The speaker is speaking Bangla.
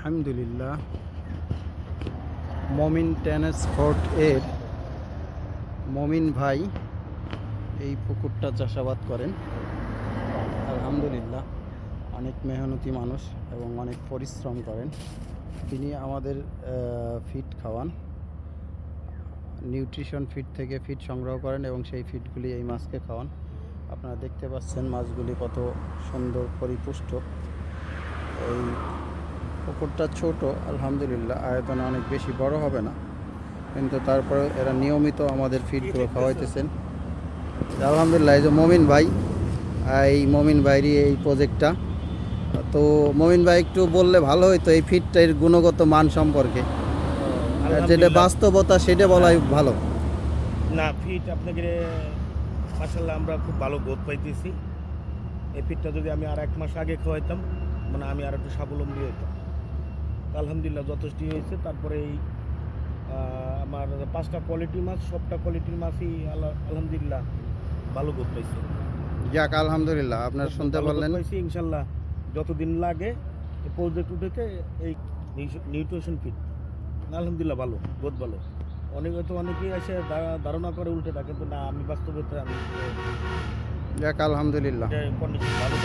আলহামদুলিল্লাহ, মমিন টেনিস কোর্ট এর মমিন ভাই এই পুকুরটা চাষাবাদ করেন। আলহামদুলিল্লাহ, অনেক মেহনতি মানুষ এবং অনেক পরিশ্রম করেন। তিনি আমাদের ফিড খাওয়ান, নিউট্রিশন ফিড থেকে ফিড সংগ্রহ করেন এবং সেই ফিডগুলি এই মাছকে খাওয়ান। আপনারা দেখতে পাচ্ছেন মাছগুলি কত সুন্দর পরিপুষ্ট। এই পুকুরটা ছোট, আলহামদুলিল্লাহ, আয়তনে অনেক বেশি বড় হবে না, কিন্তু তারপরে এরা নিয়মিত আমাদের ফিডগুলো খাওয়াইতেছেন। আলহামদুলিল্লাহ, এই যে মমিন ভাই, এই মমিন ভাইরই এই প্রজেক্টটা। তো মমিন ভাই একটু বললে ভালো হতো এই ফিডটার গুণগত মান সম্পর্কে, যেটা বাস্তবতা সেটা বলাই ভালো। না, ফিট আপনাকে মাশাআল্লাহ আমরা খুব ভালো বোধ পাইতেছি। এই ফিটটা যদি আমি আর 1 মাস আগে খাওয়াইতাম, মানে আমি আর একটু স্বাবলম্বী হইতাম। আলহামদুলিল্লাহ যথেষ্টই হয়েছে। তারপরে এই আমার 5টা কোয়ালিটি মাছ, সবটা কোয়ালিটির মাছই আলহামদুলিল্লাহ ভালো বোধ পাইছি। যাক, আলহামদুলিল্লাহ, আপনার শুনতে পারলেন। পাইছি ইনশাল্লাহ যতদিন লাগে এই প্রজেক্ট উঠেছে এই নিউট্রিশন ফিট, আলহামদুলিল্লাহ ভালো, বহুত ভালো। অনেকেই এসে ধারণা করে উল্টেটা, কিন্তু না, আমি বাস্তবতা আমি যাক, আলহামদুলিল্লাহ। কন্ডিশন ভালো।